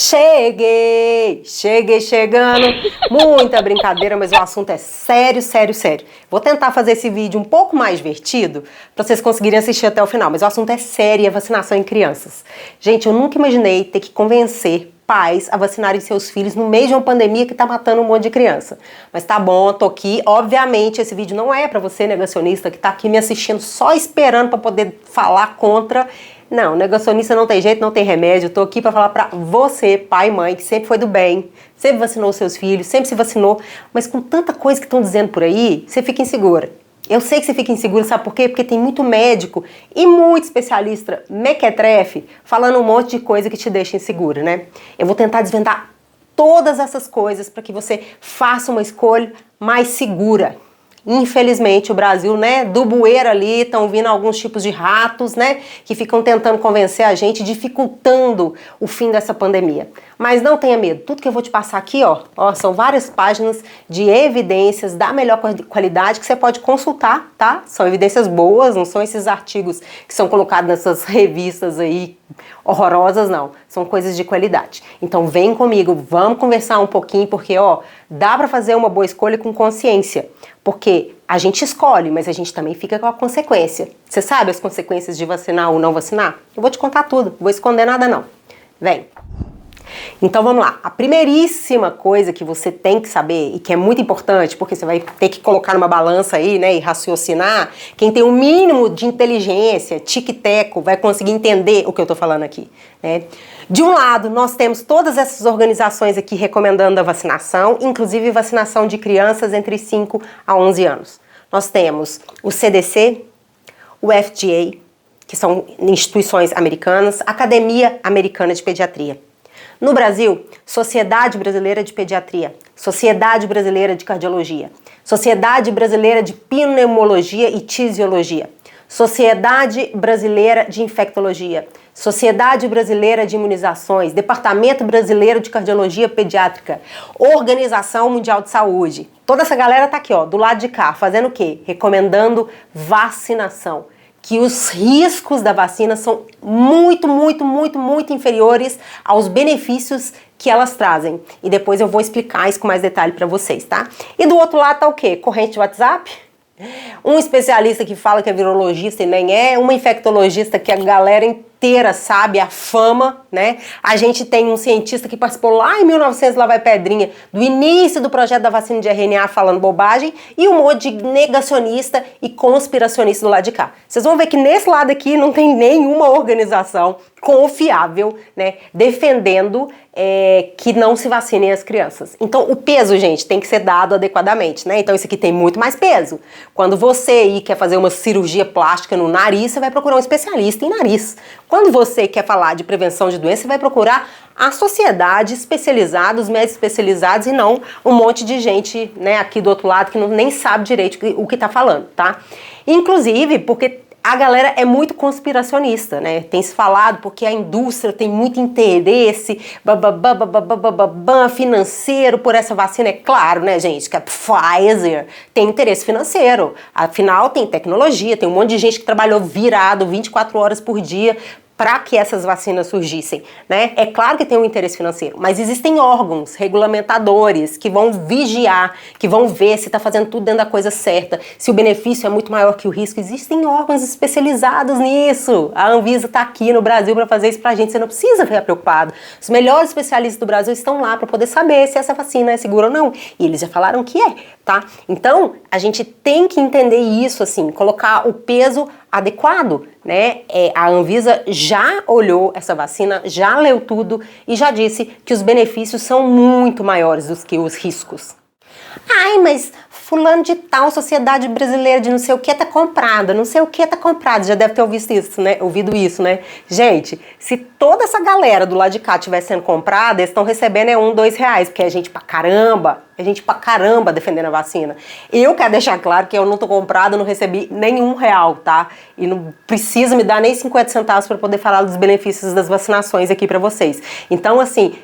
Cheguei chegando. Muita brincadeira, mas o assunto é sério, sério, sério. Vou tentar fazer esse vídeo um pouco mais divertido para vocês conseguirem assistir até o final, mas o assunto é sério, é vacinação em crianças. Gente, eu nunca imaginei ter que convencer pais a vacinarem seus filhos no meio de uma pandemia que tá matando um monte de criança. Mas tá bom, tô aqui. Obviamente, esse vídeo não é para você, negacionista, que tá aqui me assistindo só esperando para poder falar contra. Não, negacionista não tem jeito, não tem remédio. Tô aqui para falar para você, pai e mãe, que sempre foi do bem, sempre vacinou seus filhos, sempre se vacinou, mas com tanta coisa que estão dizendo por aí, você fica insegura. Eu sei que você fica inseguro, sabe por quê? Porque tem muito médico e muito especialista mequetrefe falando um monte de coisa que te deixa insegura, né? Eu vou tentar desvendar todas essas coisas para que você faça uma escolha mais segura. Infelizmente o Brasil, né, do bueiro ali, estão vindo alguns tipos de ratos, né, que ficam tentando convencer a gente, dificultando o fim dessa pandemia. Mas não tenha medo, tudo que eu vou te passar aqui, ó, são várias páginas de evidências da melhor qualidade que você pode consultar, tá? São evidências boas, não são esses artigos que são colocados nessas revistas aí horrorosas, não. São coisas de qualidade. Então vem comigo, vamos conversar um pouquinho, porque, ó, dá pra fazer uma boa escolha com consciência. Porque a gente escolhe, mas a gente também fica com a consequência. Você sabe as consequências de vacinar ou não vacinar? Eu vou te contar tudo, não vou esconder nada não. Vem! Então vamos lá, a primeiríssima coisa que você tem que saber e que é muito importante, porque você vai ter que colocar numa balança aí, né, e raciocinar, quem tem um mínimo de inteligência, tic-teco, vai conseguir entender o que eu tô falando aqui, né? De um lado, nós temos todas essas organizações aqui recomendando a vacinação, inclusive vacinação de crianças entre 5 a 11 anos. Nós temos o CDC, o FDA, que são instituições americanas, Academia Americana de Pediatria. No Brasil, Sociedade Brasileira de Pediatria, Sociedade Brasileira de Cardiologia, Sociedade Brasileira de Pneumologia e Tisiologia, Sociedade Brasileira de Infectologia, Sociedade Brasileira de Imunizações, Departamento Brasileiro de Cardiologia Pediátrica, Organização Mundial de Saúde. Toda essa galera tá aqui, ó, do lado de cá, fazendo o quê? Recomendando vacinação. Que os riscos da vacina são muito inferiores aos benefícios que elas trazem. E depois eu vou explicar isso com mais detalhe para vocês, tá? E do outro lado tá o quê? Corrente de WhatsApp? Um especialista que fala que é virologista e nem é, uma infectologista que a galera inteira sabe, a fama, né? A gente tem um cientista que participou lá em 1900, lá vai pedrinha, do início do projeto da vacina de RNA falando bobagem, e um monte de negacionista e conspiracionista do lado de cá. Vocês vão ver que nesse lado aqui não tem nenhuma organização confiável, né, defendendo que não se vacinem as crianças. Então o peso, gente, tem que ser dado adequadamente, né? Então isso aqui tem muito mais peso. Quando você aí quer fazer uma cirurgia plástica no nariz, você vai procurar um especialista em nariz. Quando você quer falar de prevenção de doença, você vai procurar a sociedade especializada, os médicos especializados, e não um monte de gente, né, aqui do outro lado que nem sabe direito o que tá falando, tá? Inclusive porque a galera é muito conspiracionista, né? Tem se falado porque a indústria tem muito interesse financeiro por essa vacina. É claro, né, gente, que a Pfizer tem interesse financeiro. Afinal, tem tecnologia, tem um monte de gente que trabalhou virado 24 horas por dia para que essas vacinas surgissem, né? É claro que tem um interesse financeiro, mas existem órgãos regulamentadores que vão vigiar, que vão ver se está fazendo tudo dentro da coisa certa, se o benefício é muito maior que o risco. Existem órgãos especializados nisso. A Anvisa está aqui no Brasil para fazer isso pra gente, você não precisa ficar preocupado. Os melhores especialistas do Brasil estão lá para poder saber se essa vacina é segura ou não. E eles já falaram que é, tá? Então, a gente tem que entender isso, assim, colocar o peso adequado, né? A Anvisa já olhou essa vacina, já leu tudo e já disse que os benefícios são muito maiores do que os riscos. Ai, mas fulano de tal, Sociedade Brasileira de não sei o que tá comprada, não sei o que tá comprado, já deve ter ouvido isso, né? Gente, se toda essa galera do lado de cá estiver sendo comprada, eles estão recebendo R$1, R$2, porque é gente pra caramba defendendo a vacina. Eu quero deixar claro que eu não tô comprada, não recebi nenhum real, tá? E não precisa me dar nem 50 centavos para poder falar dos benefícios das vacinações aqui para vocês. Então, assim,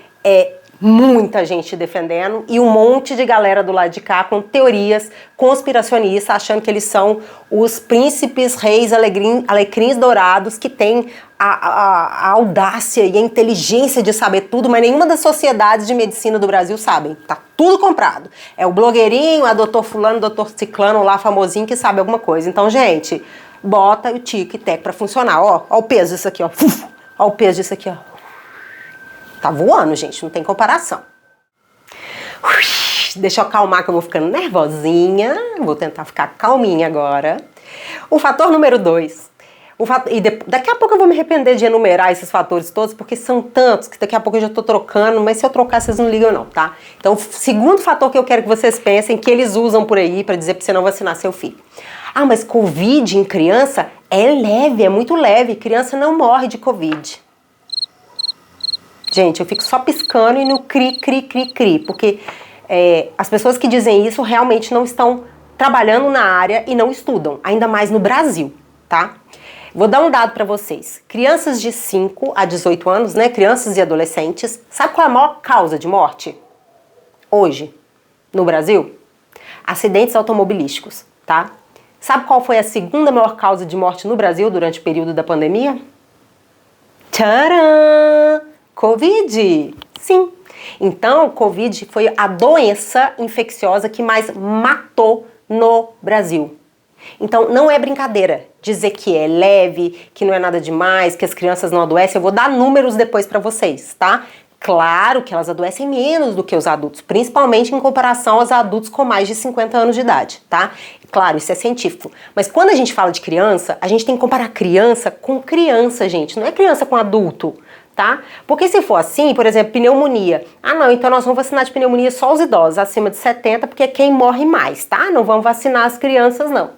muita gente defendendo e um monte de galera do lado de cá com teorias conspiracionistas, achando que eles são os príncipes, reis, alecrins dourados que têm a audácia e a inteligência de saber tudo, mas nenhuma das sociedades de medicina do Brasil sabem. Tá tudo comprado. É o blogueirinho, a doutor fulano, doutor ciclano lá, famosinho, que sabe alguma coisa. Então, gente, bota o tic e tec pra funcionar. Ó o peso disso aqui, ó. Ó o peso disso aqui, ó. Tá voando, gente, não tem comparação. Deixa eu acalmar que eu vou ficando nervosinha. Vou tentar ficar calminha agora. O fator número 2. Daqui a pouco eu vou me arrepender de enumerar esses fatores todos, porque são tantos que daqui a pouco eu já tô trocando, mas se eu trocar vocês não ligam não, tá? Então, o segundo fator que eu quero que vocês pensem, que eles usam por aí pra dizer pra você não vacinar seu filho. Ah, mas Covid em criança é leve, é muito leve. Criança não morre de Covid. Gente, eu fico só piscando e no cri, porque as pessoas que dizem isso realmente não estão trabalhando na área e não estudam, ainda mais no Brasil, tá? Vou dar um dado para vocês. Crianças de 5 a 18 anos, né, crianças e adolescentes, sabe qual é a maior causa de morte? Hoje, no Brasil? Acidentes automobilísticos, tá? Sabe qual foi a segunda maior causa de morte no Brasil durante o período da pandemia? Tcharam! Covid, sim. Então, Covid foi a doença infecciosa que mais matou no Brasil. Então, não é brincadeira dizer que é leve, que não é nada demais, que as crianças não adoecem. Eu vou dar números depois pra vocês, tá? Claro que elas adoecem menos do que os adultos, principalmente em comparação aos adultos com mais de 50 anos de idade, tá? Claro, isso é científico. Mas quando a gente fala de criança, a gente tem que comparar criança com criança, gente. Não é criança com adulto. Tá? Porque se for assim, por exemplo, pneumonia. Ah, não, então nós vamos vacinar de pneumonia só os idosos acima de 70, porque é quem morre mais, tá? Não vamos vacinar as crianças, não.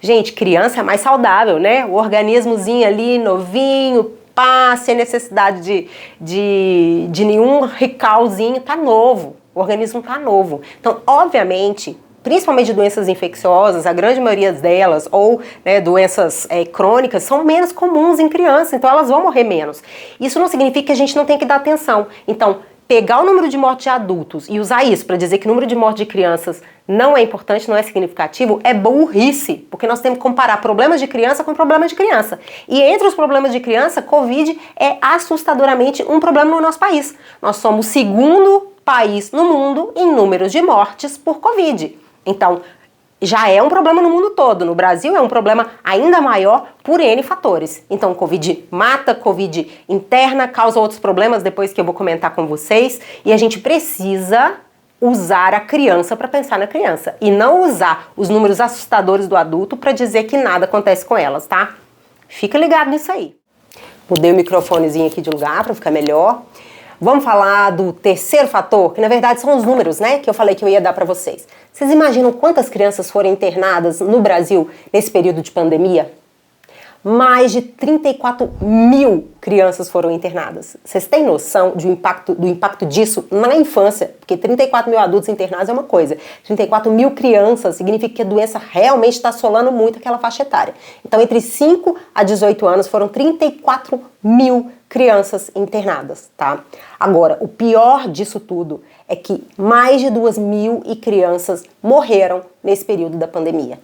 Gente, criança é mais saudável, né? O organismozinho ali, novinho, pá, sem necessidade de nenhum recalzinho, tá novo. O organismo tá novo. Então, obviamente, principalmente de doenças infecciosas, a grande maioria delas, ou doenças crônicas, são menos comuns em crianças, então elas vão morrer menos. Isso não significa que a gente não tem que dar atenção. Então, pegar o número de mortes de adultos e usar isso para dizer que o número de mortes de crianças não é importante, não é significativo, é burrice, porque nós temos que comparar problemas de criança com problemas de criança. E entre os problemas de criança, Covid é assustadoramente um problema no nosso país. Nós somos o segundo país no mundo em números de mortes por Covid. Então, já é um problema no mundo todo. No Brasil é um problema ainda maior por N fatores. Então, Covid mata, Covid interna, causa outros problemas depois que eu vou comentar com vocês. E a gente precisa usar a criança para pensar na criança. E não usar os números assustadores do adulto para dizer que nada acontece com elas, tá? Fica ligado nisso aí. Mudei o microfonezinho aqui de lugar para ficar melhor. Vamos falar do terceiro fator, que na verdade são os números, né, que eu falei que eu ia dar para vocês. Vocês imaginam quantas crianças foram internadas no Brasil nesse período de pandemia? Mais de 34 mil crianças foram internadas. Vocês têm noção do impacto disso na infância? Porque 34 mil adultos internados é uma coisa. 34 mil crianças significa que a doença realmente está assolando muito aquela faixa etária. Então, entre 5 a 18 anos, foram 34 mil crianças internadas, tá? Agora, o pior disso tudo é que mais de 2 mil crianças morreram nesse período da pandemia.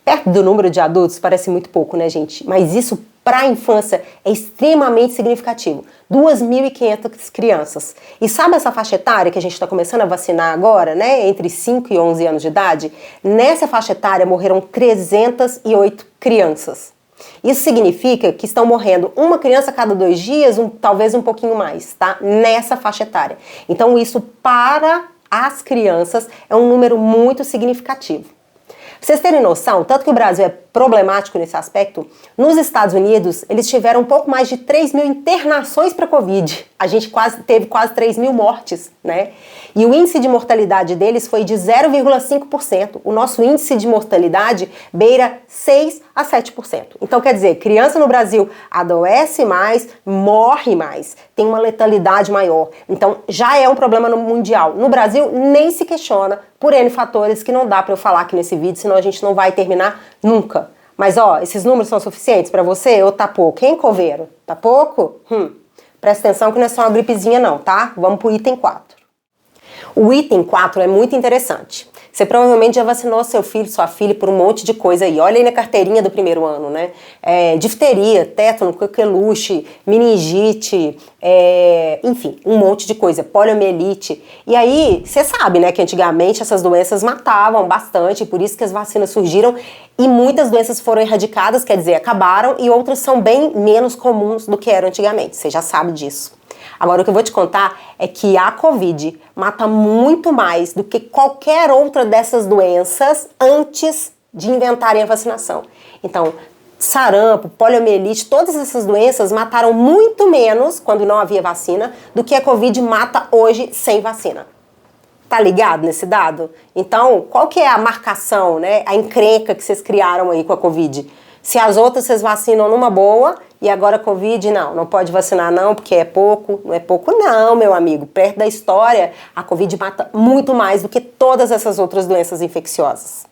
Perto do número de adultos parece muito pouco, né, gente? Mas isso para a infância é extremamente significativo. 2.500 crianças. E sabe essa faixa etária que a gente está começando a vacinar agora, né? Entre 5 e 11 anos de idade? Nessa faixa etária morreram 308 crianças. Isso significa que estão morrendo uma criança a cada 2 dias, talvez um pouquinho mais, tá? Nessa faixa etária. Então isso para as crianças é um número muito significativo. Pra vocês terem noção, tanto que o Brasil é problemático nesse aspecto, nos Estados Unidos eles tiveram um pouco mais de 3 mil internações para Covid. A gente teve quase 3 mil mortes, né? E o índice de mortalidade deles foi de 0,5%. O nosso índice de mortalidade beira 6 a 7%. Então quer dizer, criança no Brasil adoece mais, morre mais, tem uma letalidade maior. Então já é um problema no mundial. No Brasil nem se questiona por N fatores que não dá para eu falar aqui nesse vídeo, senão a gente não vai terminar nunca. Mas ó, esses números são suficientes para você ou tá pouco? Hein, coveiro? Tá pouco? Presta atenção que não é só uma gripezinha não, tá? Vamos pro item 4. O item 4 é muito interessante. Você provavelmente já vacinou seu filho, sua filha por um monte de coisa aí. Olha aí na carteirinha do primeiro ano, né? Difteria, tétano, coqueluche, meningite, enfim, um monte de coisa. Poliomielite. E aí, você sabe, né, que antigamente essas doenças matavam bastante, por isso que as vacinas surgiram e muitas doenças foram erradicadas, quer dizer, acabaram, e outras são bem menos comuns do que eram antigamente. Você já sabe disso. Agora, o que eu vou te contar é que a Covid mata muito mais do que qualquer outra dessas doenças antes de inventarem a vacinação. Então, sarampo, poliomielite, todas essas doenças mataram muito menos quando não havia vacina do que a Covid mata hoje sem vacina. Tá ligado nesse dado? Então, qual que é a marcação, né? A encrenca que vocês criaram aí com a Covid? Se as outras vocês vacinam numa boa e agora a Covid, não pode vacinar não, porque é pouco. Não é pouco não, meu amigo. Perto da história, a Covid mata muito mais do que todas essas outras doenças infecciosas.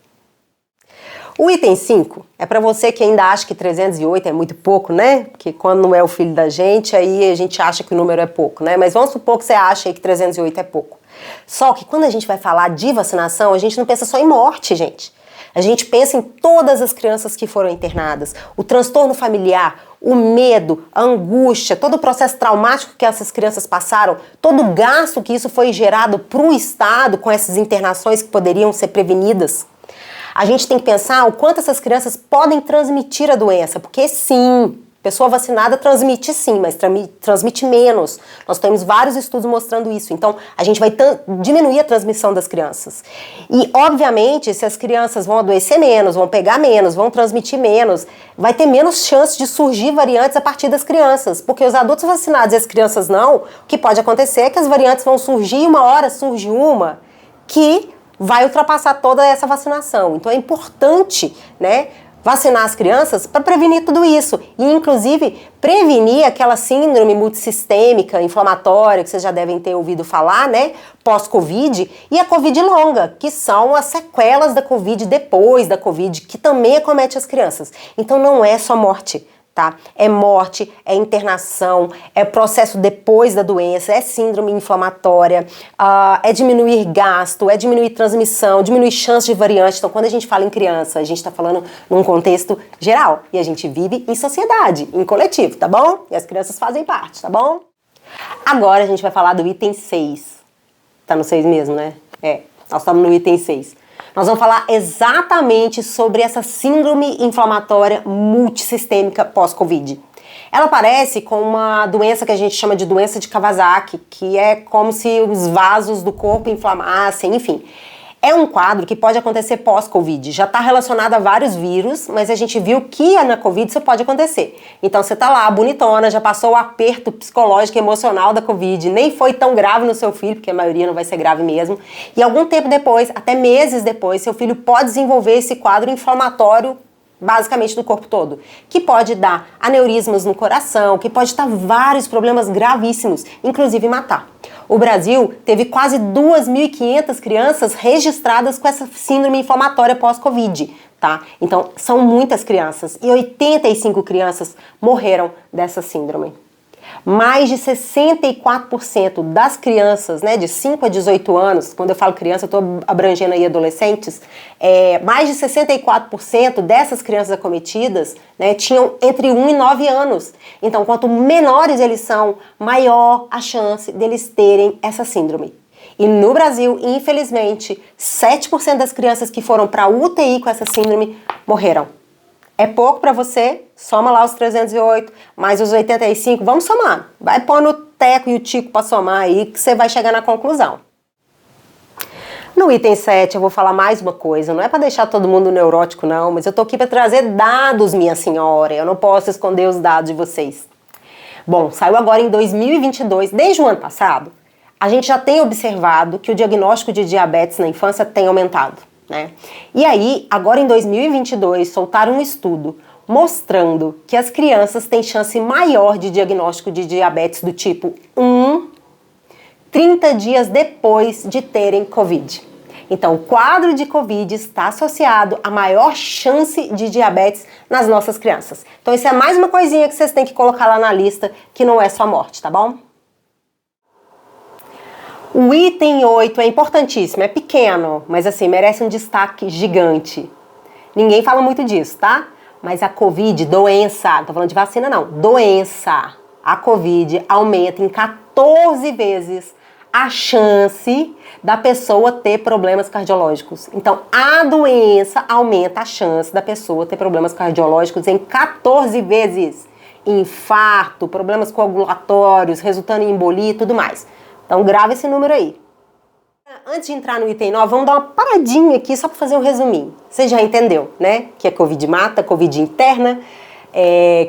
O item 5 é para você que ainda acha que 308 é muito pouco, né? Porque quando não é o filho da gente, aí a gente acha que o número é pouco, né? Mas vamos supor que você acha que 308 é pouco. Só que quando a gente vai falar de vacinação, a gente não pensa só em morte, gente. A gente pensa em todas as crianças que foram internadas, o transtorno familiar, o medo, a angústia, todo o processo traumático que essas crianças passaram, todo o gasto que isso foi gerado para o Estado com essas internações que poderiam ser prevenidas. A gente tem que pensar o quanto essas crianças podem transmitir a doença, porque sim, pessoa vacinada transmite sim, mas transmite menos. Nós temos vários estudos mostrando isso. Então, a gente vai diminuir a transmissão das crianças. E, obviamente, se as crianças vão adoecer menos, vão pegar menos, vão transmitir menos, vai ter menos chance de surgir variantes a partir das crianças. Porque os adultos vacinados e as crianças não, o que pode acontecer é que as variantes vão surgir e uma hora surge uma que vai ultrapassar toda essa vacinação. Então, é importante, né, vacinar as crianças para prevenir tudo isso e, inclusive, prevenir aquela síndrome multissistêmica inflamatória que vocês já devem ter ouvido falar, né, pós-Covid, e a Covid longa, que são as sequelas da Covid depois da Covid, que também acomete as crianças. Então, não é só morte. Tá? É morte, é internação, é processo depois da doença, é síndrome inflamatória, é diminuir gasto, é diminuir transmissão, diminuir chance de variante. Então, quando a gente fala em criança, a gente está falando num contexto geral. E a gente vive em sociedade, em coletivo, tá bom? E as crianças fazem parte, tá bom? Agora a gente vai falar do item 6. Tá no 6 mesmo, né? Nós estamos no item 6. Nós vamos falar exatamente sobre essa síndrome inflamatória multissistêmica pós-Covid. Ela parece com uma doença que a gente chama de doença de Kawasaki, que é como se os vasos do corpo inflamassem, enfim. É um quadro que pode acontecer pós-Covid. Já está relacionado a vários vírus, mas a gente viu que na Covid isso pode acontecer. Então você está lá, bonitona, já passou o aperto psicológico e emocional da Covid, nem foi tão grave no seu filho, porque a maioria não vai ser grave mesmo. E algum tempo depois, até meses depois, seu filho pode desenvolver esse quadro inflamatório basicamente do corpo todo, que pode dar aneurismas no coração, que pode dar vários problemas gravíssimos, inclusive matar. O Brasil teve quase 2.500 crianças registradas com essa síndrome inflamatória pós-Covid, tá? Então, são muitas crianças e 85 crianças morreram dessa síndrome. Mais de 64% das crianças, né, de 5 a 18 anos, quando eu falo criança, eu estou abrangendo aí adolescentes, mais de 64% dessas crianças acometidas, né, tinham entre 1 e 9 anos. Então, quanto menores eles são, maior a chance deles terem essa síndrome. E no Brasil, infelizmente, 7% das crianças que foram para a UTI com essa síndrome morreram. É pouco para você? Soma lá os 308, mais os 85, vamos somar. Vai pôr no Teco e o Tico para somar aí que você vai chegar na conclusão. No item 7 eu vou falar mais uma coisa, não é para deixar todo mundo neurótico não, mas eu tô aqui para trazer dados, minha senhora, eu não posso esconder os dados de vocês. Bom, saiu agora em 2022, desde o ano passado, a gente já tem observado que o diagnóstico de diabetes na infância tem aumentado. Né? E aí, agora em 2022, soltaram um estudo mostrando que as crianças têm chance maior de diagnóstico de diabetes do tipo 1, 30 dias depois de terem Covid. Então, o quadro de Covid está associado a maior chance de diabetes nas nossas crianças. Então, isso é mais uma coisinha que vocês têm que colocar lá na lista, que não é só morte, tá bom? O item 8 é importantíssimo, é pequeno, mas assim, merece um destaque gigante. Ninguém fala muito disso, tá? Mas a Covid, doença, não tô falando de vacina não, doença, a Covid aumenta em 14 vezes a chance da pessoa ter problemas cardiológicos. Então, a doença aumenta a chance da pessoa ter problemas cardiológicos em 14 vezes. Infarto, problemas coagulatórios, resultando em embolia e tudo mais. Então, grava esse número aí. Antes de entrar no item 9, vamos dar uma paradinha aqui só para fazer um resuminho. Você já entendeu, né? Que a Covid mata, Covid interna,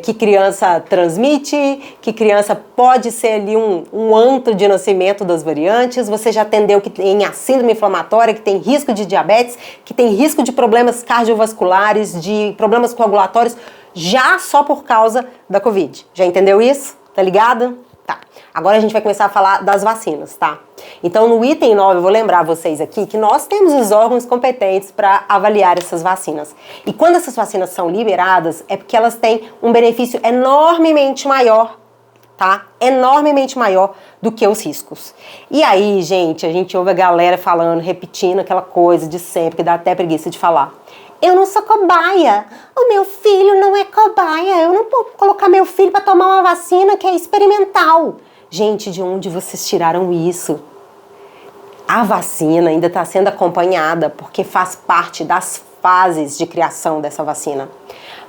que criança transmite, que criança pode ser ali um antro de nascimento das variantes. Você já entendeu que tem a síndrome inflamatória, que tem risco de diabetes, que tem risco de problemas cardiovasculares, de problemas coagulatórios, já só por causa da Covid. Já entendeu isso? Tá ligado? Tá. Agora a gente vai começar a falar das vacinas, tá? Então, no item 9, eu vou lembrar vocês aqui que nós temos os órgãos competentes para avaliar essas vacinas. E quando essas vacinas são liberadas, é porque elas têm um benefício enormemente maior, tá? Enormemente maior do que os riscos. E aí, gente, a gente ouve a galera falando, repetindo aquela coisa de sempre, que dá até preguiça de falar. Eu não sou cobaia, o meu filho não é cobaia, eu não vou colocar meu filho para tomar uma vacina que é experimental. Gente, de onde vocês tiraram isso? A vacina ainda está sendo acompanhada porque faz parte das fases de criação dessa vacina.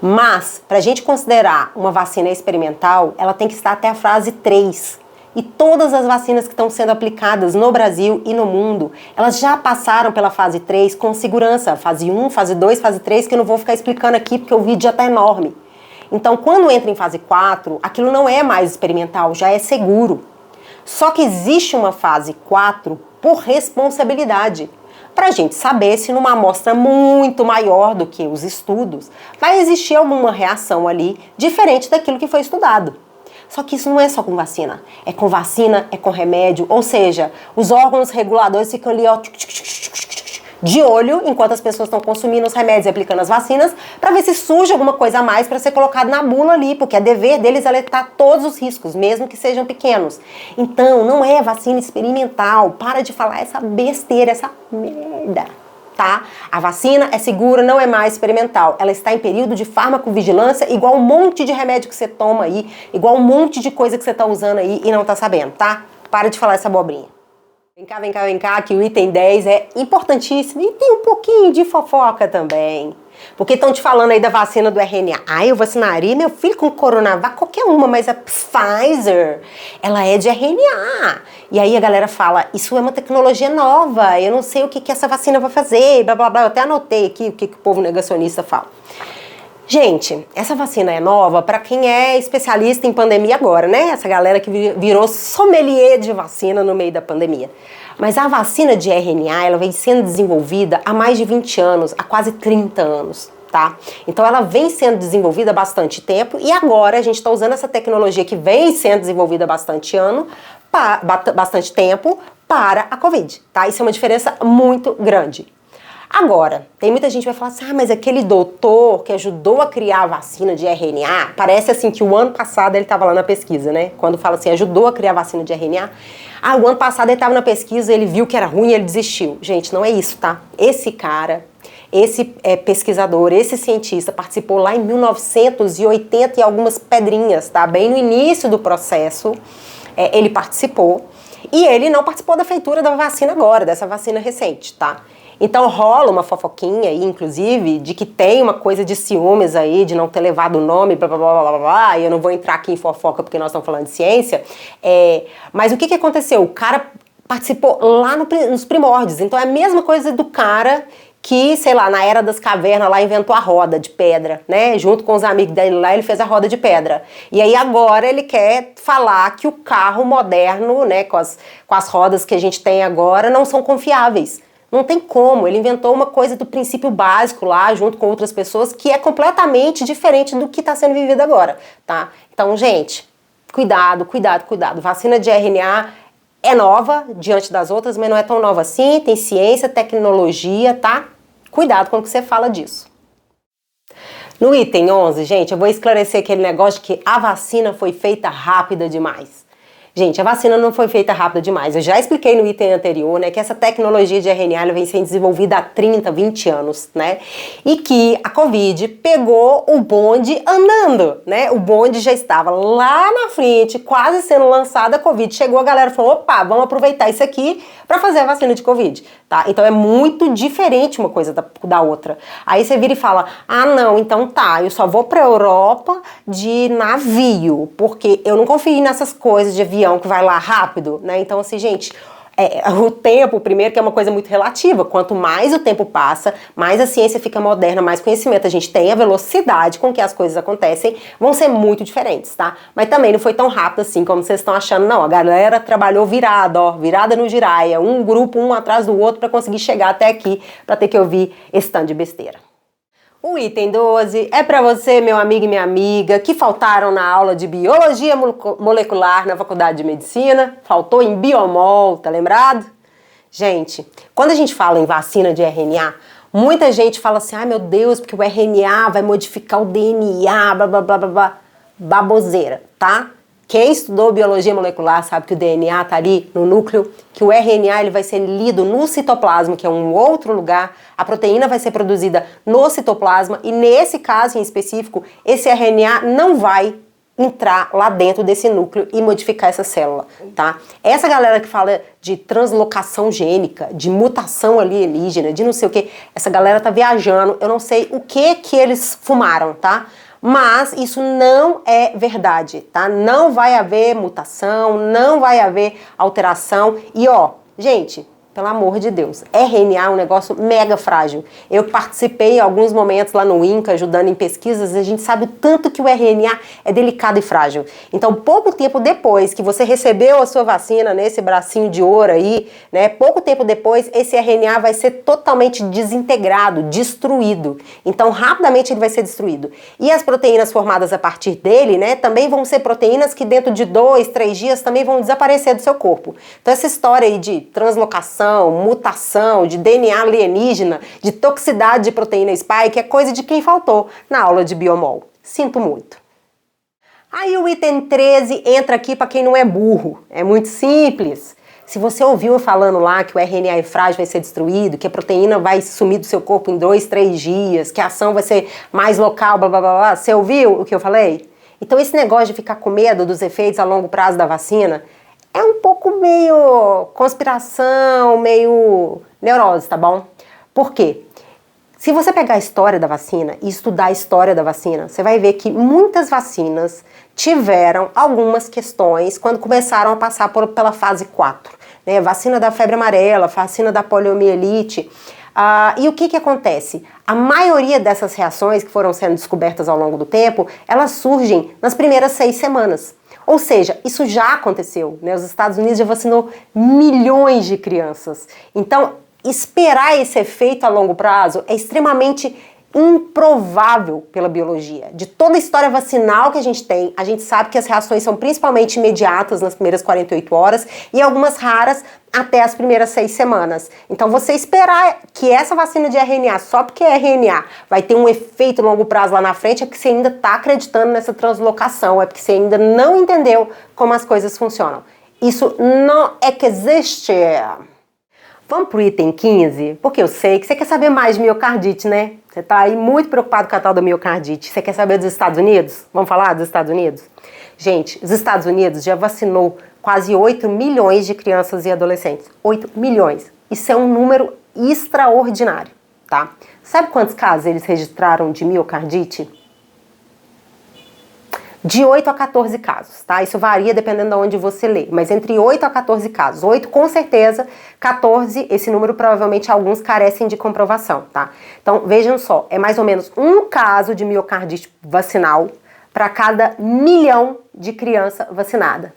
Mas, para a gente considerar uma vacina experimental, ela tem que estar até a fase 3. E todas as vacinas que estão sendo aplicadas no Brasil e no mundo, elas já passaram pela fase 3 com segurança. Fase 1, fase 2, fase 3, que eu não vou ficar explicando aqui porque o vídeo já está enorme. Então, quando entra em fase 4, aquilo não é mais experimental, já é seguro. Só que existe uma fase 4 por responsabilidade. Para a gente saber se numa amostra muito maior do que os estudos, vai existir alguma reação ali diferente daquilo que foi estudado. Só que isso não é só com vacina, é com remédio, ou seja, os órgãos reguladores ficam ali, ó, de olho, enquanto as pessoas estão consumindo os remédios e aplicando as vacinas, para ver se surge alguma coisa a mais para ser colocado na bula ali, porque é dever deles alertar todos os riscos, mesmo que sejam pequenos. Então, não é vacina experimental, para de falar essa besteira, essa merda. Tá? A vacina é segura, não é mais experimental. Ela está em período de farmacovigilância, igual um monte de remédio que você toma aí, igual um monte de coisa que você está usando aí e não está sabendo, tá? Para de falar essa abobrinha. Vem cá, que o item 10 é importantíssimo e tem um pouquinho de fofoca também. Porque estão te falando aí da vacina do RNA. Ah, eu vacinaria meu filho com coronavac, qualquer uma, mas a Pfizer, ela é de RNA. E aí a galera fala, isso é uma tecnologia nova, eu não sei o que essa vacina vai fazer, blá blá blá. Eu até anotei aqui o que o povo negacionista fala. Gente, essa vacina é nova para quem é especialista em pandemia agora, né? Essa galera que virou sommelier de vacina no meio da pandemia. Mas a vacina de RNA, ela vem sendo desenvolvida há mais de 20 anos, há quase 30 anos, tá? Então ela vem sendo desenvolvida há bastante tempo e agora a gente está usando essa tecnologia que vem sendo desenvolvida há bastante tempo para a Covid, tá? Isso é uma diferença muito grande. Agora, tem muita gente que vai falar assim, mas aquele doutor que ajudou a criar a vacina de RNA, parece assim que o ano passado ele estava lá na pesquisa, né? Quando fala assim, ajudou a criar a vacina de RNA, o ano passado ele estava na pesquisa, ele viu que era ruim e ele desistiu. Gente, não é isso, tá? Esse cara, esse pesquisador, esse cientista participou lá em 1980 e algumas pedrinhas, tá? Bem no início do processo, ele participou e ele não participou da feitura da vacina agora, dessa vacina recente, tá? Então rola uma fofoquinha aí, inclusive, de que tem uma coisa de ciúmes aí, de não ter levado o nome, blá blá blá blá blá, e eu não vou entrar aqui em fofoca porque nós estamos falando de ciência, mas o que aconteceu? O cara participou lá nos primórdios, então é a mesma coisa do cara que, sei lá, na Era das Cavernas lá inventou a roda de pedra, né? Junto com os amigos dele lá, ele fez a roda de pedra. E aí agora ele quer falar que o carro moderno, né, com as rodas que a gente tem agora, não são confiáveis. Não tem como, ele inventou uma coisa do princípio básico lá, junto com outras pessoas, que é completamente diferente do que está sendo vivido agora, tá? Então, gente, cuidado, cuidado, cuidado. Vacina de RNA é nova diante das outras, mas não é tão nova assim, tem ciência, tecnologia, tá? Cuidado quando você fala disso. No item 11, gente, eu vou esclarecer aquele negócio de que a vacina foi feita rápida demais. Gente, a vacina não foi feita rápida demais. Eu já expliquei no item anterior, né, que essa tecnologia de RNA ela vem sendo desenvolvida há 30, 20 anos, né? E que a Covid pegou o bonde andando, né? O bonde já estava lá na frente, quase sendo lançada, a Covid chegou, a galera falou, opa, vamos aproveitar isso aqui para fazer a vacina de Covid, tá? Então é muito diferente uma coisa da outra. Aí você vira e fala, ah não, então tá, eu só vou pra Europa de navio, porque eu não confio nessas coisas de avião que vai lá rápido, né? Então assim, gente, o tempo, primeiro, que é uma coisa muito relativa. Quanto mais o tempo passa, mais a ciência fica moderna, mais conhecimento a gente tem, a velocidade com que as coisas acontecem vão ser muito diferentes, tá? Mas também não foi tão rápido assim como vocês estão achando, não. A galera trabalhou virada, ó, virada no giraia, um grupo, um atrás do outro, para conseguir chegar até aqui, para ter que ouvir esse tanto de besteira. O item 12 é para você, meu amigo e minha amiga, que faltaram na aula de Biologia Molecular na Faculdade de Medicina, faltou em Biomol, tá lembrado? Gente, quando a gente fala em vacina de RNA, muita gente fala assim, ai meu Deus, porque o RNA vai modificar o DNA, blá blá blá blá blá, baboseira, tá? Quem estudou biologia molecular sabe que o DNA tá ali no núcleo, que o RNA ele vai ser lido no citoplasma, que é um outro lugar, a proteína vai ser produzida no citoplasma e nesse caso em específico, esse RNA não vai entrar lá dentro desse núcleo e modificar essa célula, tá? Essa galera que fala de translocação gênica, de mutação alienígena, de não sei o que, essa galera tá viajando, eu não sei o que eles fumaram, tá? Mas isso não é verdade, tá? Não vai haver mutação, não vai haver alteração. E ó, gente, pelo amor de Deus, RNA é um negócio mega frágil. Eu participei em alguns momentos lá no INCA, ajudando em pesquisas, e a gente sabe o tanto que o RNA é delicado e frágil. Então, pouco tempo depois que você recebeu a sua vacina nesse bracinho de ouro aí, né? Pouco tempo depois, esse RNA vai ser totalmente desintegrado, destruído. Então, rapidamente ele vai ser destruído. E as proteínas formadas a partir dele, né? Também vão ser proteínas que dentro de 2, 3 dias também vão desaparecer do seu corpo. Então, essa história aí de translocação, mutação, de DNA alienígena, de toxicidade de proteína spike, é coisa de quem faltou na aula de Biomol. Sinto muito. Aí o item 13 entra aqui para quem não é burro. É muito simples. Se você ouviu eu falando lá que o RNA é frágil, vai ser destruído, que a proteína vai sumir do seu corpo em 2, 3 dias, que a ação vai ser mais local, blá blá blá blá, você ouviu o que eu falei? Então esse negócio de ficar com medo dos efeitos a longo prazo da vacina é um pouco meio conspiração, meio neurose, tá bom? Por quê? Se você pegar a história da vacina e estudar a história da vacina, você vai ver que muitas vacinas tiveram algumas questões quando começaram a passar pela fase 4. Né? Vacina da febre amarela, vacina da poliomielite. E o que acontece? A maioria dessas reações que foram sendo descobertas ao longo do tempo, elas surgem nas primeiras 6 semanas. Ou seja, isso já aconteceu, né? Os Estados Unidos já vacinou milhões de crianças. Então, esperar esse efeito a longo prazo é extremamente improvável pela biologia. De toda a história vacinal que a gente tem, a gente sabe que as reações são principalmente imediatas nas primeiras 48 horas e algumas raras até as primeiras 6 semanas. Então você esperar que essa vacina de RNA, só porque é RNA, vai ter um efeito a longo prazo lá na frente, é porque você ainda está acreditando nessa translocação, é porque você ainda não entendeu como as coisas funcionam. Isso não existe. Vamos pro item 15? Porque eu sei que você quer saber mais de miocardite, né? Você tá aí muito preocupado com a tal da miocardite. Você quer saber dos Estados Unidos? Vamos falar dos Estados Unidos? Gente, os Estados Unidos já vacinou quase 8 milhões de crianças e adolescentes. 8 milhões. Isso é um número extraordinário, tá? Sabe quantos casos eles registraram de miocardite? De 8 a 14 casos, tá? Isso varia dependendo de onde você lê, mas entre 8 a 14 casos. 8 com certeza, 14, esse número provavelmente alguns carecem de comprovação, tá? Então, vejam só, é mais ou menos um caso de miocardite vacinal para cada 1 milhão de criança vacinada.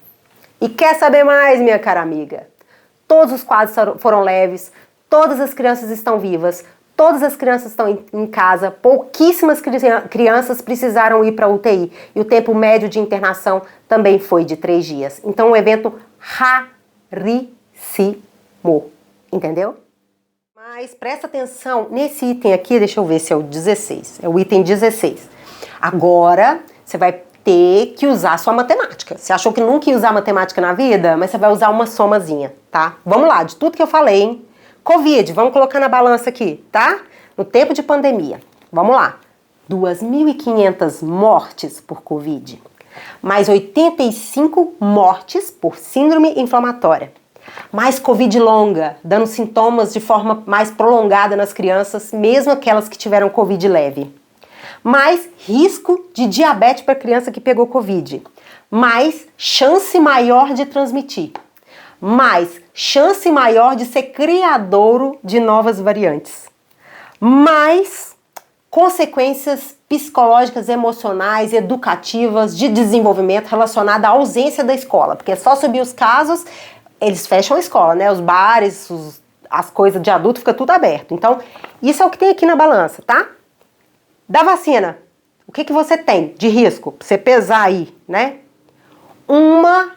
E quer saber mais, minha cara amiga? Todos os quadros foram leves, todas as crianças estão vivas, todas as crianças estão em casa, pouquíssimas crianças precisaram ir para a UTI. E o tempo médio de internação também foi de 3 dias. Então, um evento raríssimo, entendeu? Mas presta atenção nesse item aqui, deixa eu ver se é o 16. É o item 16. Agora, você vai ter que usar sua matemática. Você achou que nunca ia usar matemática na vida? Mas você vai usar uma somazinha, tá? Vamos lá, de tudo que eu falei, hein? Covid, vamos colocar na balança aqui, tá? No tempo de pandemia. Vamos lá. 2.500 mortes por Covid. Mais 85 mortes por síndrome inflamatória. Mais Covid longa, dando sintomas de forma mais prolongada nas crianças, mesmo aquelas que tiveram Covid leve. Mais risco de diabetes para a criança que pegou Covid. Mais chance maior de transmitir. Mais chance maior de ser criadouro de novas variantes. Mais consequências psicológicas, emocionais, educativas, de desenvolvimento relacionada à ausência da escola. Porque é só subir os casos, eles fecham a escola, né? Os bares, as coisas de adulto, fica tudo aberto. Então, isso é o que tem aqui na balança, tá? Da vacina, o que você tem de risco? Pra você pesar aí, né? Uma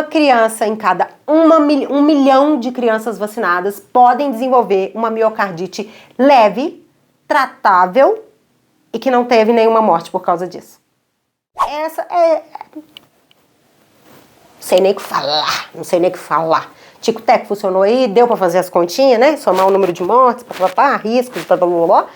criança em cada 1 milhão de crianças vacinadas podem desenvolver uma miocardite leve, tratável e que não teve nenhuma morte por causa disso. Essa é... Não sei nem o que falar, não sei nem o que falar. Tico-teco funcionou aí, deu pra fazer as continhas, né? Somar o número de mortes, riscos, blá, blá, blá, blá,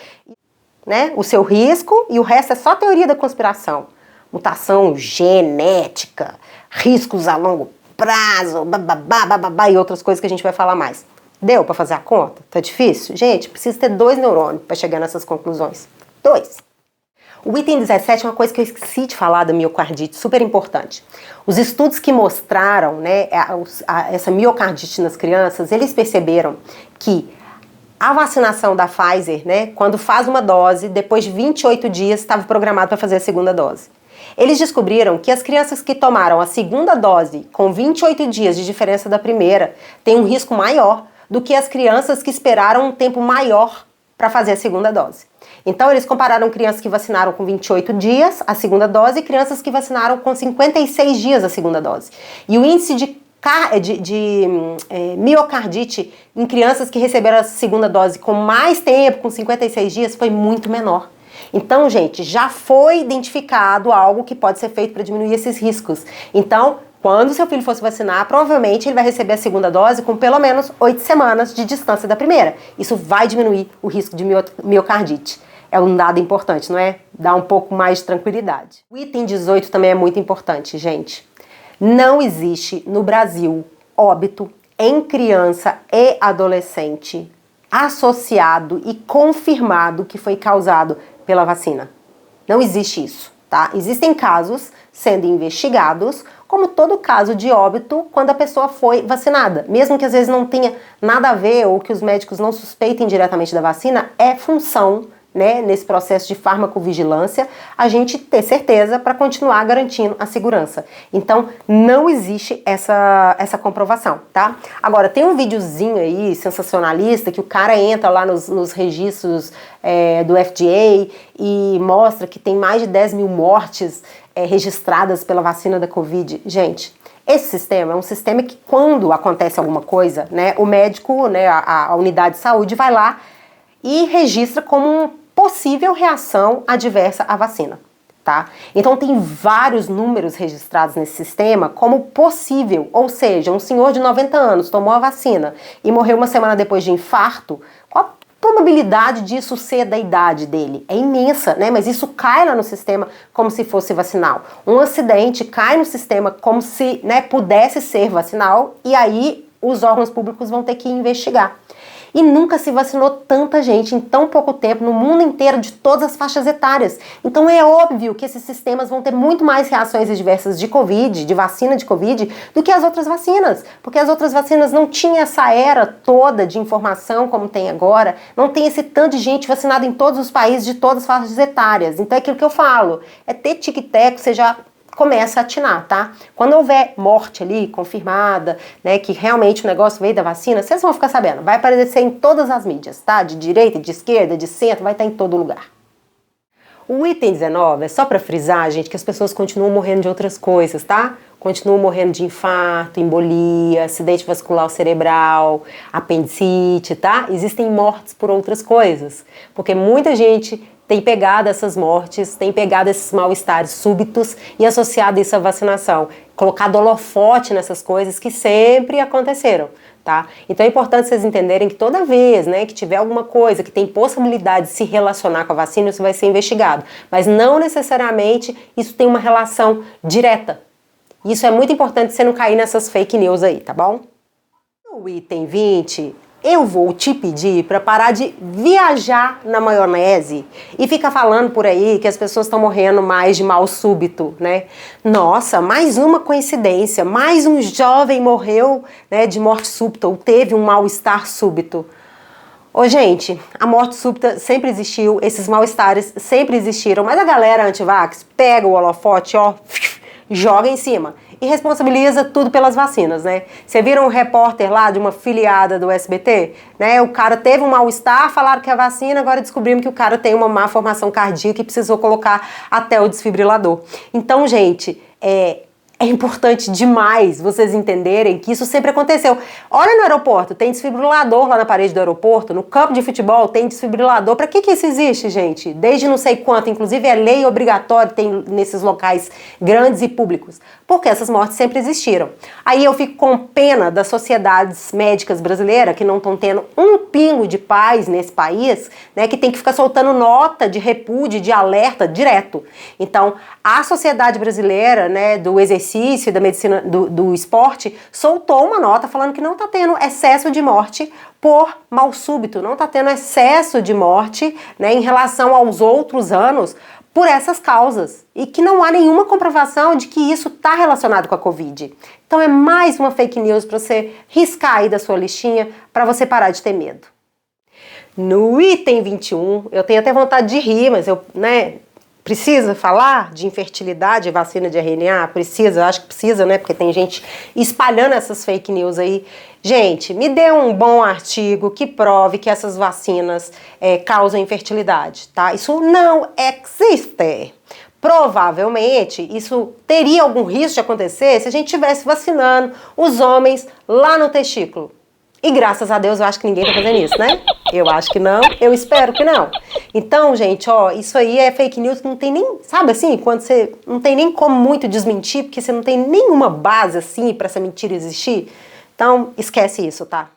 né? O seu risco e o resto é só teoria da conspiração. Mutação genética, riscos a longo prazo, bababá, bababá, e outras coisas que a gente vai falar mais. Deu pra fazer a conta? Tá difícil? Gente, precisa ter 2 neurônios pra chegar nessas conclusões. 2. O item 17 é uma coisa que eu esqueci de falar da miocardite, super importante. Os estudos que mostraram, né, essa miocardite nas crianças, eles perceberam que a vacinação da Pfizer, né, quando faz uma dose, depois de 28 dias estava programado para fazer a segunda dose. Eles descobriram que as crianças que tomaram a segunda dose com 28 dias de diferença da primeira têm um risco maior do que as crianças que esperaram um tempo maior para fazer a segunda dose. Então, eles compararam crianças que vacinaram com 28 dias a segunda dose e crianças que vacinaram com 56 dias a segunda dose. E o índice de miocardite em crianças que receberam a segunda dose com mais tempo, com 56 dias, foi muito menor. Então, gente, já foi identificado algo que pode ser feito para diminuir esses riscos. Então, quando seu filho for se vacinar, provavelmente ele vai receber a segunda dose com pelo menos 8 semanas de distância da primeira. Isso vai diminuir o risco de miocardite. É um dado importante, não é? Dá um pouco mais de tranquilidade. O item 18 também é muito importante, gente. Não existe no Brasil óbito em criança e adolescente associado e confirmado que foi causado pela vacina. Não existe isso, tá? Existem casos sendo investigados, como todo caso de óbito quando a pessoa foi vacinada. Mesmo que às vezes não tenha nada a ver ou que os médicos não suspeitem diretamente da vacina, é função, né, nesse processo de farmacovigilância, a gente ter certeza para continuar garantindo a segurança. Então, não existe essa comprovação, tá? Agora, tem um videozinho aí, sensacionalista, que o cara entra lá nos registros do FDA e mostra que tem mais de 10 mil mortes registradas pela vacina da Covid. Gente, esse sistema é um sistema que quando acontece alguma coisa, né, o médico, né, a unidade de saúde vai lá e registra como um possível reação adversa à vacina, tá? Então tem vários números registrados nesse sistema como possível, ou seja, um senhor de 90 anos tomou a vacina e morreu uma semana depois de infarto, qual a probabilidade disso ser da idade dele? É imensa, né? Mas isso cai lá no sistema como se fosse vacinal. Um acidente cai no sistema como se, né, pudesse ser vacinal e aí os órgãos públicos vão ter que investigar. E nunca se vacinou tanta gente em tão pouco tempo, no mundo inteiro, de todas as faixas etárias. Então é óbvio que esses sistemas vão ter muito mais reações adversas de Covid, de vacina de Covid, do que as outras vacinas. Porque as outras vacinas não tinham essa era toda de informação como tem agora, não tem esse tanto de gente vacinada em todos os países, de todas as faixas etárias. Então é aquilo que eu falo, é ter tic-tac, você já começa a atinar, tá? Quando houver morte ali, confirmada, né, que realmente o negócio veio da vacina, vocês vão ficar sabendo. Vai aparecer em todas as mídias, tá? De direita, de esquerda, de centro, vai estar em todo lugar. O item 19 é só pra frisar, gente, que as pessoas continuam morrendo de outras coisas, tá? Continuam morrendo de infarto, embolia, acidente vascular cerebral, apendicite, tá? Existem mortes por outras coisas, porque muita gente tem pegado essas mortes, tem pegado esses mal-estares súbitos e associado isso à vacinação. Colocado holofote nessas coisas que sempre aconteceram, tá? Então é importante vocês entenderem que toda vez, né, que tiver alguma coisa que tem possibilidade de se relacionar com a vacina, isso vai ser investigado. Mas não necessariamente isso tem uma relação direta. Isso é muito importante você não cair nessas fake news aí, tá bom? No item 20, eu vou te pedir para parar de viajar na maionese e ficar falando por aí que as pessoas estão morrendo mais de mal súbito, né? Nossa, mais uma coincidência, mais um jovem morreu, né, de morte súbita ou teve um mal-estar súbito. Ô, gente, a morte súbita sempre existiu, esses mal-estares sempre existiram, mas a galera anti-vax pega o holofote, ó, joga em cima e responsabiliza tudo pelas vacinas, né? Você viram um repórter lá de uma filiada do SBT, né? O cara teve um mal-estar, falaram que é vacina, agora descobrimos que o cara tem uma má formação cardíaca e precisou colocar até o desfibrilador. Então, gente, é importante demais vocês entenderem que isso sempre aconteceu. Olha no aeroporto, tem desfibrilador lá na parede do aeroporto, no campo de futebol tem desfibrilador. Para que isso existe, gente? Desde não sei quanto, inclusive é lei obrigatória, tem nesses locais grandes e públicos. Porque essas mortes sempre existiram. Aí eu fico com pena das sociedades médicas brasileiras que não estão tendo um pingo de paz nesse país, né, que tem que ficar soltando nota de repúdio, de alerta direto. Então, a sociedade brasileira, né, do exercício e da medicina do esporte soltou uma nota falando que não está tendo excesso de morte por mal súbito, não está tendo excesso de morte, né, em relação aos outros anos por essas causas e que não há nenhuma comprovação de que isso está relacionado com a Covid. Então é mais uma fake news para você riscar aí da sua listinha para você parar de ter medo. No item 21, eu tenho até vontade de rir, mas precisa falar de infertilidade e vacina de RNA? Precisa, acho que precisa, né? Porque tem gente espalhando essas fake news aí. Gente, me dê um bom artigo que prove que essas vacinas causam infertilidade, tá? Isso não existe. Provavelmente, isso teria algum risco de acontecer se a gente estivesse vacinando os homens lá no testículo. E graças a Deus eu acho que ninguém tá fazendo isso, né? Eu acho que não, eu espero que não. Então, gente, ó, isso aí é fake news que não tem nem, sabe assim, quando você não tem nem como muito desmentir, porque você não tem nenhuma base assim pra essa mentira existir. Então, esquece isso, tá?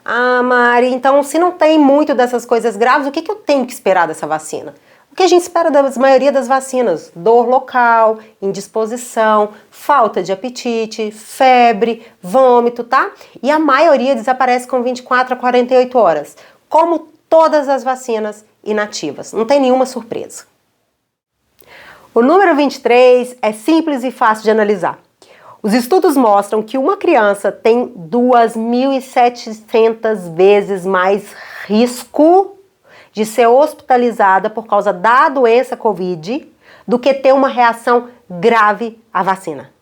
Ah, Mari, então se não tem muito dessas coisas graves, o que eu tenho que esperar dessa vacina? O que a gente espera da maioria das vacinas? Dor local, indisposição, falta de apetite, febre, vômito, tá? E a maioria desaparece com 24 a 48 horas, como todas as vacinas inativas. Não tem nenhuma surpresa. O número 23 é simples e fácil de analisar. Os estudos mostram que uma criança tem 2.700 vezes mais risco de ser hospitalizada por causa da doença Covid do que ter uma reação grave à vacina.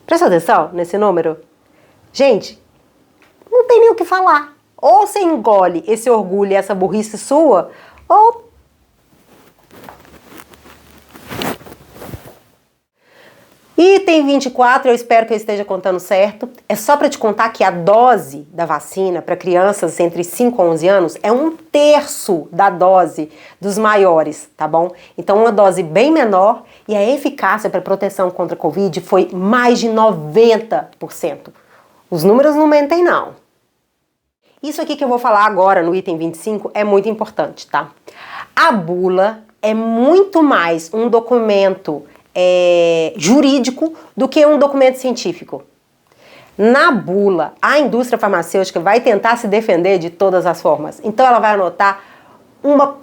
Presta atenção nesse número. Gente, não tem nem o que falar. Ou você engole esse orgulho e essa burrice sua, ou... Item 24, eu espero que eu esteja contando certo. É só para te contar que a dose da vacina para crianças entre 5 a 11 anos é 1/3 da dose dos maiores, tá bom? Então uma dose bem menor e a eficácia para proteção contra a Covid foi mais de 90%. Os números não mentem não. Isso aqui que eu vou falar agora no item 25 é muito importante, tá? A bula é muito mais um documento jurídico do que um documento científico. Na bula, a indústria farmacêutica vai tentar se defender de todas as formas. Então ela vai anotar uma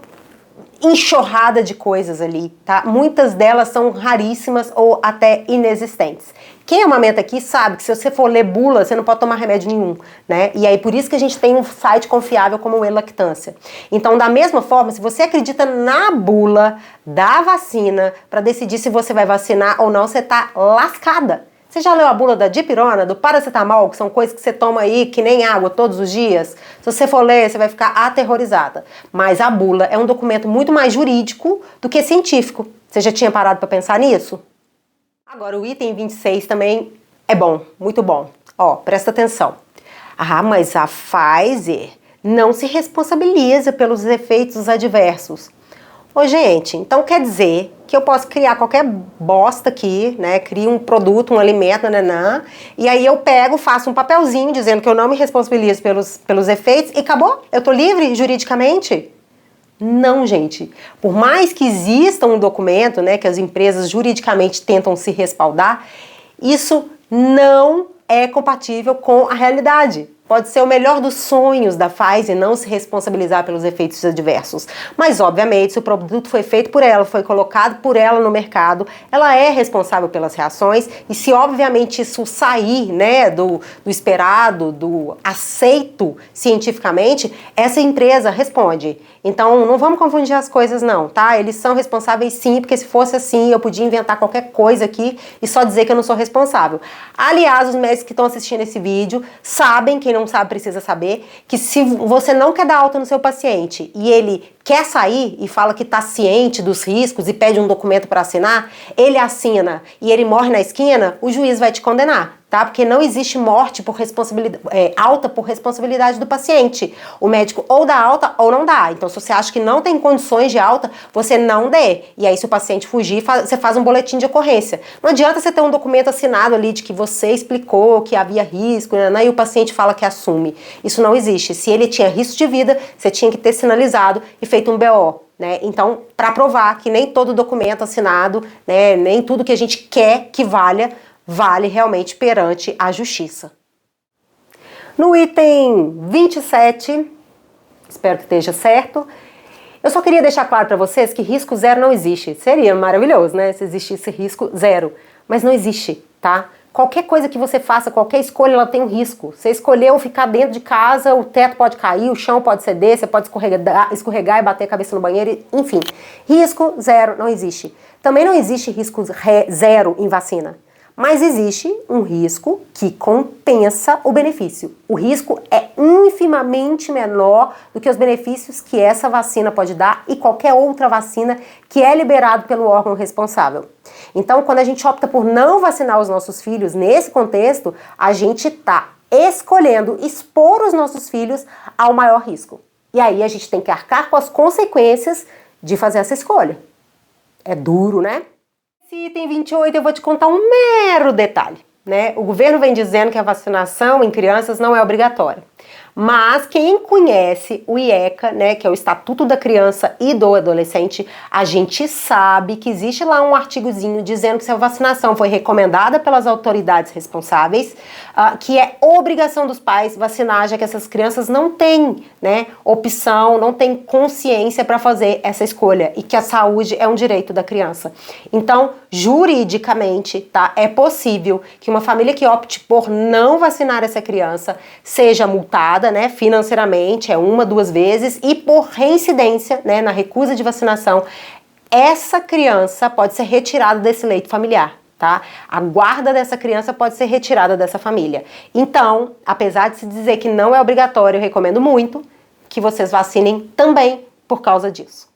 enxurrada de coisas ali, tá? Muitas delas são raríssimas ou até inexistentes. Quem amamenta aqui sabe que se você for ler bula, você não pode tomar remédio nenhum, né? E aí por isso que a gente tem um site confiável como o E-Lactância. Então, da mesma forma, se você acredita na bula da vacina para decidir se você vai vacinar ou não, você tá lascada. Você já leu a bula da dipirona, do paracetamol, que são coisas que você toma aí que nem água todos os dias? Se você for ler, você vai ficar aterrorizada. Mas a bula é um documento muito mais jurídico do que científico. Você já tinha parado para pensar nisso? Agora, o item 26 também é bom, muito bom. Ó, presta atenção. Ah, mas a Pfizer não se responsabiliza pelos efeitos adversos. Ô, gente, então quer dizer que eu posso criar qualquer bosta aqui, né? Crio um produto, um alimento, nananã, e aí eu pego, faço um papelzinho dizendo que eu não me responsabilizo pelos efeitos e acabou? Eu tô livre juridicamente? Não, gente. Por mais que exista um documento, né, que as empresas juridicamente tentam se respaldar, isso não é compatível com a realidade. Pode ser o melhor dos sonhos da Pfizer não se responsabilizar pelos efeitos adversos. Mas, obviamente, se o produto foi feito por ela, foi colocado por ela no mercado, ela é responsável pelas reações e se, obviamente, isso sair, né, do esperado, do aceito cientificamente, essa empresa responde. Então, não vamos confundir as coisas não, tá? Eles são responsáveis sim, porque se fosse assim, eu podia inventar qualquer coisa aqui e só dizer que eu não sou responsável. Aliás, os médicos que estão assistindo esse vídeo sabem, quem não sabe precisa saber, que se você não quer dar alta no seu paciente e ele quer sair e fala que está ciente dos riscos e pede um documento para assinar, ele assina e ele morre na esquina, o juiz vai te condenar, tá? Porque não existe morte por responsabilidade, alta por responsabilidade do paciente. O médico ou dá alta ou não dá. Então, se você acha que não tem condições de alta, você não dê. E aí, se o paciente fugir, você faz um boletim de ocorrência. Não adianta você ter um documento assinado ali de que você explicou que havia risco, né, e o paciente fala que assume. Isso não existe. Se ele tinha risco de vida, você tinha que ter sinalizado e feito um BO. Né? Então, para provar que nem todo documento assinado, né, nem tudo que a gente quer que valha, vale realmente perante a justiça. No item 27, espero que esteja certo, eu só queria deixar claro para vocês que risco zero não existe. Seria maravilhoso, né, se existisse risco zero, mas não existe, tá? Qualquer coisa que você faça, qualquer escolha, ela tem um risco. Você escolheu ficar dentro de casa, o teto pode cair, o chão pode ceder, você pode escorregar e bater a cabeça no banheiro, enfim. Risco zero não existe. Também não existe risco zero em vacina. Mas existe um risco que compensa o benefício. O risco é infimamente menor do que os benefícios que essa vacina pode dar e qualquer outra vacina que é liberado pelo órgão responsável. Então, quando a gente opta por não vacinar os nossos filhos nesse contexto, a gente está escolhendo expor os nossos filhos ao maior risco. E aí a gente tem que arcar com as consequências de fazer essa escolha. É duro, né? Esse item 28 eu vou te contar um mero detalhe, né? O governo vem dizendo que a vacinação em crianças não é obrigatória. Mas quem conhece o IECA, né, que é o Estatuto da Criança e do Adolescente, a gente sabe que existe lá um artigozinho dizendo que se a vacinação foi recomendada pelas autoridades responsáveis, que é obrigação dos pais vacinar, já que essas crianças não têm, né, opção, não têm consciência para fazer essa escolha e que a saúde é um direito da criança. Então, juridicamente, tá, é possível que uma família que opte por não vacinar essa criança seja multada, né, financeiramente, uma, duas vezes, e por reincidência, né, na recusa de vacinação, essa criança pode ser retirada desse leito familiar, tá? A guarda dessa criança pode ser retirada dessa família. Então, apesar de se dizer que não é obrigatório, eu recomendo muito que vocês vacinem também por causa disso.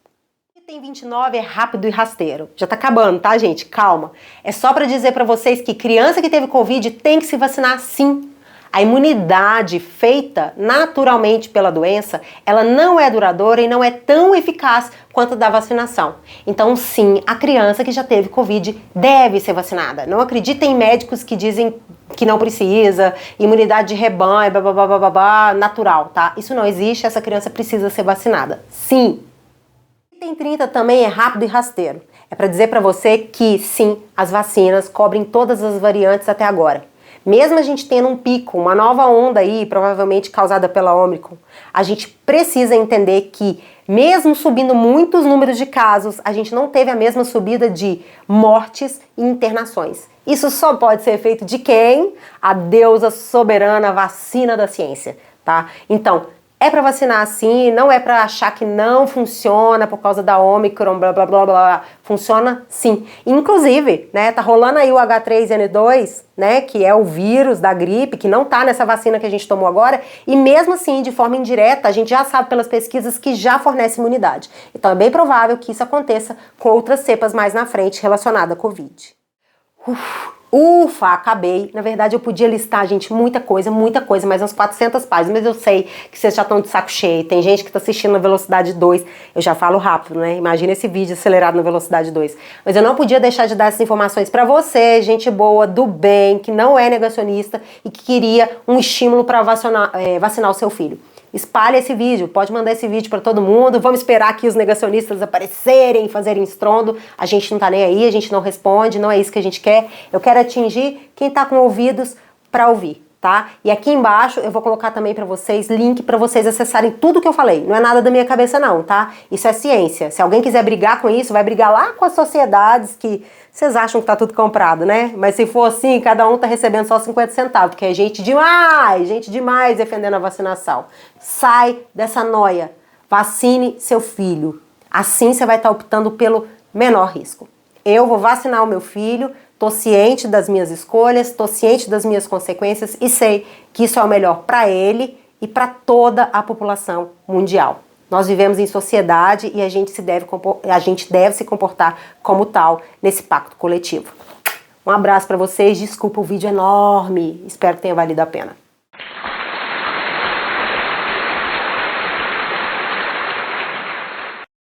Item 29 é rápido e rasteiro. Já tá acabando, tá, gente? Calma. É só para dizer para vocês que criança que teve Covid tem que se vacinar sim. A imunidade feita naturalmente pela doença, ela não é duradoura e não é tão eficaz quanto a da vacinação. Então, sim, a criança que já teve Covid deve ser vacinada. Não acreditem em médicos que dizem que não precisa, imunidade de rebanho, natural, tá? Isso não existe, essa criança precisa ser vacinada. Sim. Item 30 também é rápido e rasteiro. É para dizer para você que, sim, as vacinas cobrem todas as variantes até agora. Mesmo a gente tendo um pico, uma nova onda aí, provavelmente causada pela Ômicron, a gente precisa entender que, mesmo subindo muitos números de casos, a gente não teve a mesma subida de mortes e internações. Isso só pode ser feito de quem? A deusa soberana vacina da ciência, tá? Então, é para vacinar sim, não é para achar que não funciona por causa da Ômicron, blá blá blá blá. Funciona sim. Inclusive, né, tá rolando aí o H3N2, né, que é o vírus da gripe, que não tá nessa vacina que a gente tomou agora, e mesmo assim, de forma indireta, a gente já sabe pelas pesquisas que já fornece imunidade. Então é bem provável que isso aconteça com outras cepas mais na frente relacionadas à Covid. Ufa, acabei. Na verdade, eu podia listar, gente, muita coisa, mais umas 400 páginas, mas eu sei que vocês já estão de saco cheio. Tem gente que está assistindo na velocidade 2. Eu já falo rápido, né? Imagina esse vídeo acelerado na velocidade 2. Mas eu não podia deixar de dar essas informações para você, gente boa, do bem, que não é negacionista e que queria um estímulo para vacinar o seu filho. Espalhe esse vídeo, pode mandar esse vídeo para todo mundo. Vamos esperar aqui os negacionistas aparecerem, fazerem estrondo. A gente não tá nem aí, a gente não responde, não é isso que a gente quer. Eu quero atingir quem tá com ouvidos para ouvir, tá? E aqui embaixo eu vou colocar também para vocês link para vocês acessarem tudo que eu falei. Não é nada da minha cabeça não, tá? Isso é ciência. Se alguém quiser brigar com isso, vai brigar lá com as sociedades que vocês acham que tá tudo comprado, né? Mas se for assim, cada um tá recebendo só 50 centavos, porque é gente demais defendendo a vacinação. Sai dessa noia. Vacine seu filho. Assim você vai estar optando pelo menor risco. Eu vou vacinar o meu filho, tô ciente das minhas escolhas, tô ciente das minhas consequências e sei que isso é o melhor para ele e para toda a população mundial. Nós vivemos em sociedade e a gente deve se comportar como tal nesse pacto coletivo. Um abraço para vocês, desculpa o vídeo enorme, espero que tenha valido a pena.